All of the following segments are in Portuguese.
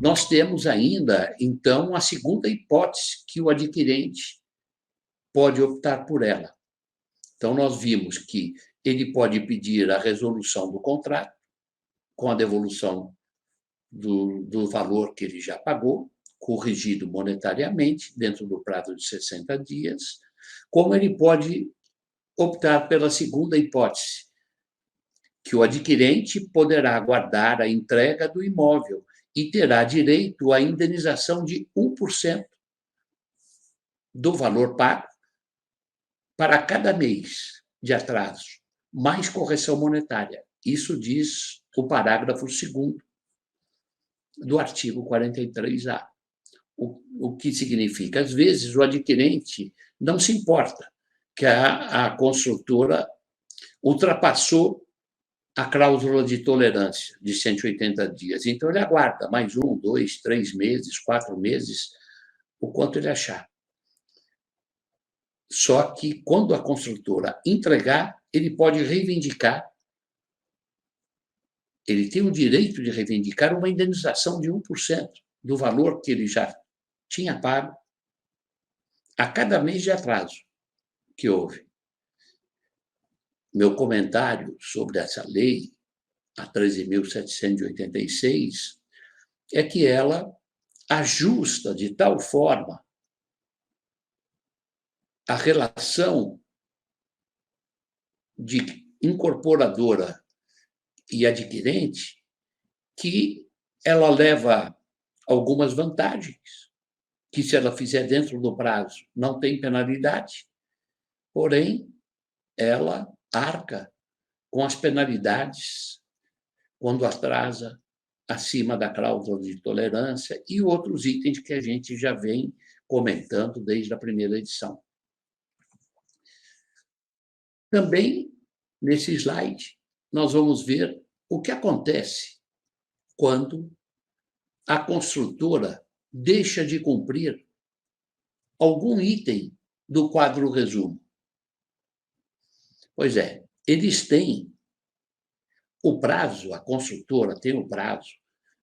nós temos ainda, então, a segunda hipótese que o adquirente pode optar por ela. Então, nós vimos que ele pode pedir a resolução do contrato com a devolução do valor que ele já pagou, corrigido monetariamente, dentro do prazo de 60 dias, como ele pode optar pela segunda hipótese, que o adquirente poderá aguardar a entrega do imóvel e terá direito à indenização de 1% do valor pago para cada mês de atraso, mais correção monetária. Isso diz o parágrafo 2º do artigo 43A. O que significa, às vezes, o adquirente não se importa que a construtora ultrapassou a cláusula de tolerância de 180 dias. Então, ele aguarda mais 1, 2, 3 meses, 4 meses, o quanto ele achar. Só que, quando a construtora entregar, ele pode reivindicar, ele tem o direito de reivindicar uma indenização de 1% do valor que ele já tinha pago a cada mês de atraso que houve. Meu comentário sobre essa lei, a 13.786, é que ela ajusta de tal forma a relação de incorporadora e adquirente que ela leva algumas vantagens, que se ela fizer dentro do prazo não tem penalidade, porém ela arca com as penalidades quando atrasa acima da cláusula de tolerância e outros itens que a gente já vem comentando desde a primeira edição. Também, nesse slide, nós vamos ver o que acontece quando a construtora deixa de cumprir algum item do quadro resumo. Pois é, eles têm o prazo, a construtora tem o prazo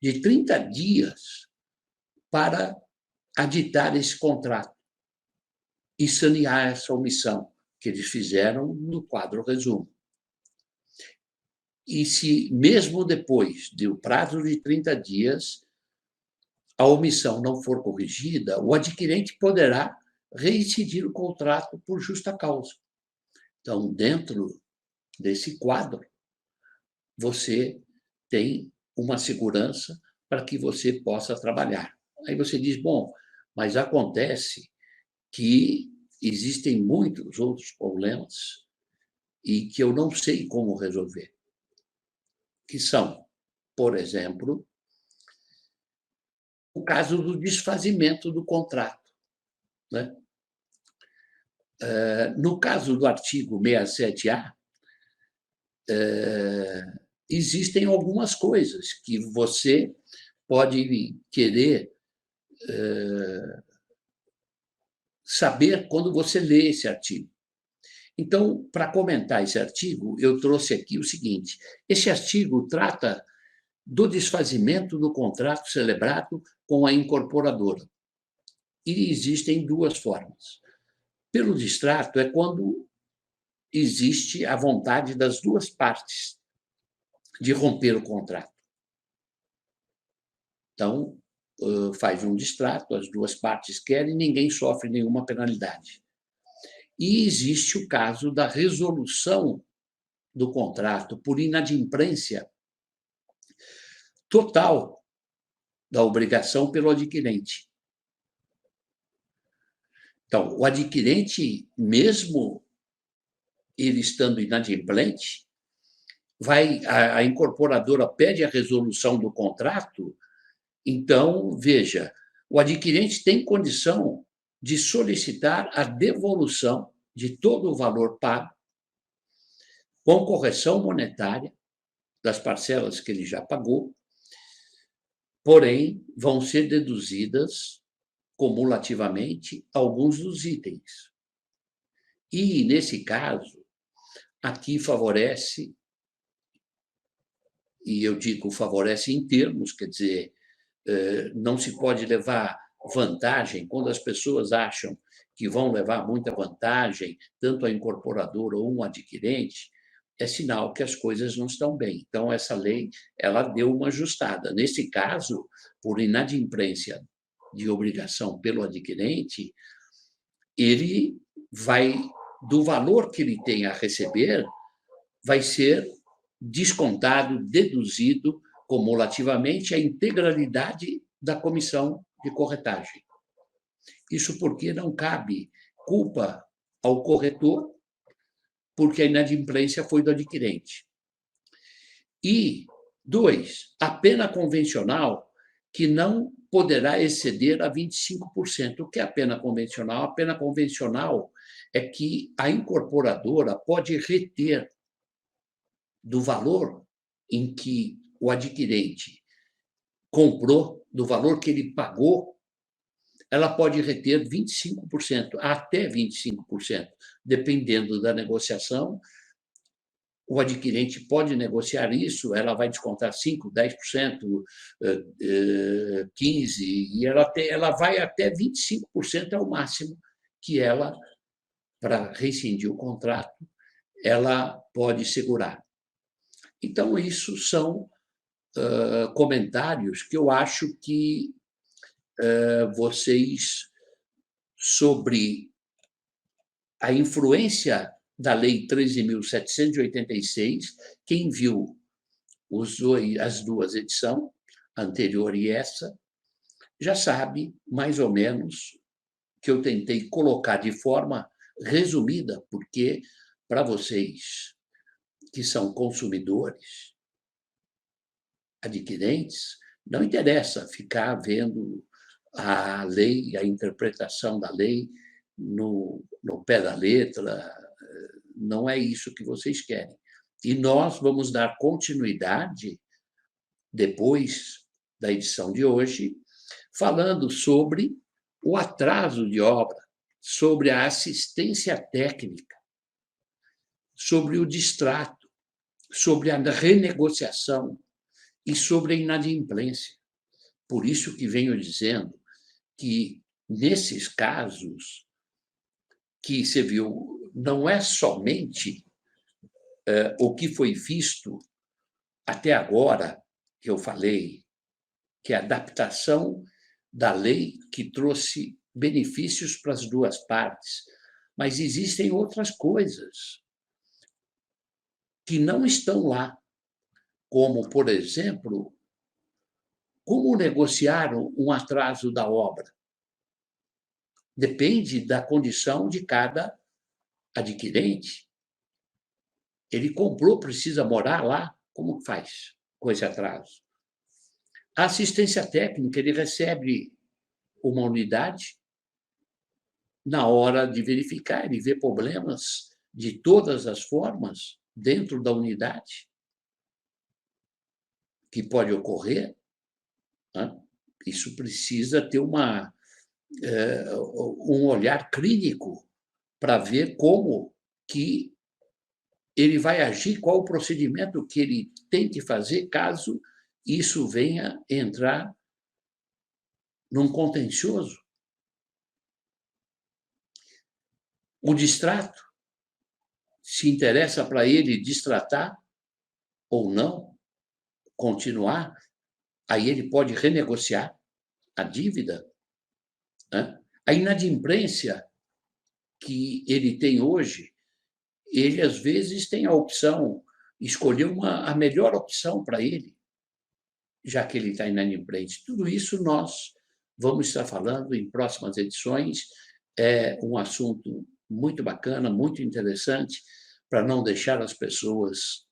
de 30 dias para aditar esse contrato e sanear essa omissão que eles fizeram no quadro resumo. E se, mesmo depois do prazo de 30 dias, a omissão não for corrigida, o adquirente poderá reincidir o contrato por justa causa. Então, dentro desse quadro, você tem uma segurança para que você possa trabalhar. Aí você diz, bom, mas acontece que existem muitos outros problemas e que eu não sei como resolver, que são, por exemplo, o caso do desfazimento do contrato, né? No caso do artigo 67A, existem algumas coisas que você pode querer saber quando você lê esse artigo. Então, para comentar esse artigo, eu trouxe aqui o seguinte: esse artigo trata do desfazimento do contrato celebrado com a incorporadora. E existem duas formas. Pelo distrato é quando existe a vontade das duas partes de romper o contrato. Então, faz um distrato, as duas partes querem, ninguém sofre nenhuma penalidade. E existe o caso da resolução do contrato por inadimplência total da obrigação pelo adquirente. Então, o adquirente, mesmo ele estando inadimplente, a incorporadora pede a resolução do contrato. Então, veja, o adquirente tem condição de solicitar a devolução de todo o valor pago, com correção monetária das parcelas que ele já pagou, porém, vão ser deduzidas cumulativamente alguns dos itens. E, nesse caso, aqui favorece, e eu digo favorece em termos, quer dizer, não se pode levar vantagem. Quando as pessoas acham que vão levar muita vantagem, tanto a incorporadora ou um adquirente, é sinal que as coisas não estão bem. Então, essa lei ela deu uma ajustada. Nesse caso, por inadimplência de obrigação pelo adquirente, ele vai, do valor que ele tem a receber, vai ser descontado, deduzido cumulativamente a integralidade da comissão de corretagem. Isso porque não cabe culpa ao corretor, porque a inadimplência foi do adquirente. E, 2, a pena convencional, que não poderá exceder a 25%. O que é a pena convencional? A pena convencional é que a incorporadora pode reter do valor em que o adquirente comprou, do valor que ele pagou, ela pode reter 25%, até 25%, dependendo da negociação. O adquirente pode negociar isso, ela vai descontar 5%, 10%, 15%, e ela vai até 25% ao máximo que ela, para rescindir o contrato, ela pode segurar. Então, isso são comentários que eu acho que vocês, sobre a influência da Lei 13.786, quem viu as duas edições, a anterior e essa, já sabe mais ou menos que eu tentei colocar de forma resumida, porque para vocês que são consumidores, adquirentes, não interessa ficar vendo a lei, a interpretação da lei no pé da letra, não é isso que vocês querem. E nós vamos dar continuidade, depois da edição de hoje, falando sobre o atraso de obra, sobre a assistência técnica, sobre o distrato, sobre a renegociação e sobre a inadimplência. Por isso que venho dizendo que, nesses casos, que você viu, não é somente o que foi visto até agora, que eu falei, que é a adaptação da lei que trouxe benefícios para as duas partes, mas existem outras coisas que não estão lá, como, por exemplo, como negociar um atraso da obra. Depende da condição de cada adquirente. Ele comprou, precisa morar lá, como faz com esse atraso? A assistência técnica, ele recebe uma unidade, na hora de verificar, ele vê problemas de todas as formas dentro da unidade que pode ocorrer, né? Isso precisa ter um olhar clínico para ver como que ele vai agir, qual o procedimento que ele tem que fazer caso isso venha entrar num contencioso. O distrato, se interessa para ele distratar ou não, continuar, aí ele pode renegociar a dívida, né? A inadimplência que ele tem hoje, ele às vezes tem a opção, escolher a melhor opção para ele, já que ele está inadimplente. Tudo isso nós vamos estar falando em próximas edições. É um assunto muito bacana, muito interessante, para não deixar as pessoas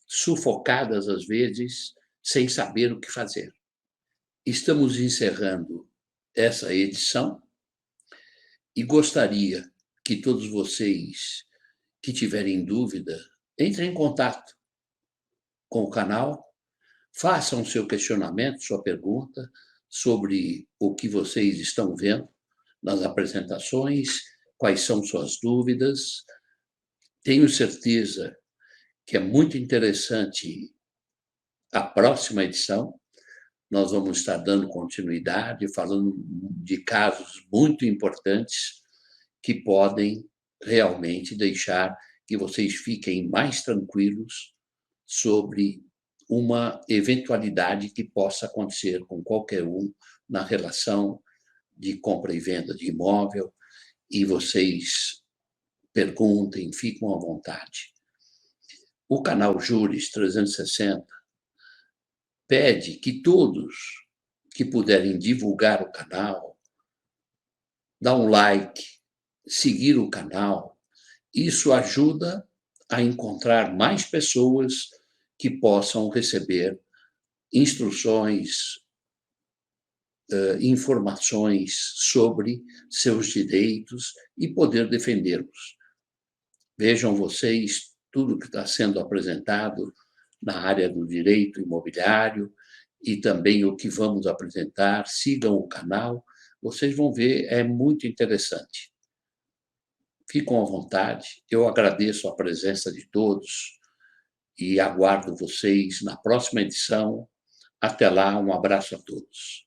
sufocadas, às vezes, sem saber o que fazer. Estamos encerrando essa edição e gostaria que todos vocês que tiverem dúvida, entrem em contato com o canal, façam seu questionamento, sua pergunta sobre o que vocês estão vendo nas apresentações, quais são suas dúvidas. Tenho certeza que é muito interessante a próxima edição, nós vamos estar dando continuidade, falando de casos muito importantes que podem realmente deixar que vocês fiquem mais tranquilos sobre uma eventualidade que possa acontecer com qualquer um na relação de compra e venda de imóvel, e vocês perguntem, ficam à vontade. O canal Juris 360 pede que todos que puderem divulgar o canal, dar um like, seguir o canal, isso ajuda a encontrar mais pessoas que possam receber instruções, informações sobre seus direitos e poder defendê-los. Vejam vocês tudo que está sendo apresentado na área do direito imobiliário e também o que vamos apresentar. Sigam o canal, vocês vão ver, é muito interessante. Fiquem à vontade, eu agradeço a presença de todos e aguardo vocês na próxima edição. Até lá, um abraço a todos.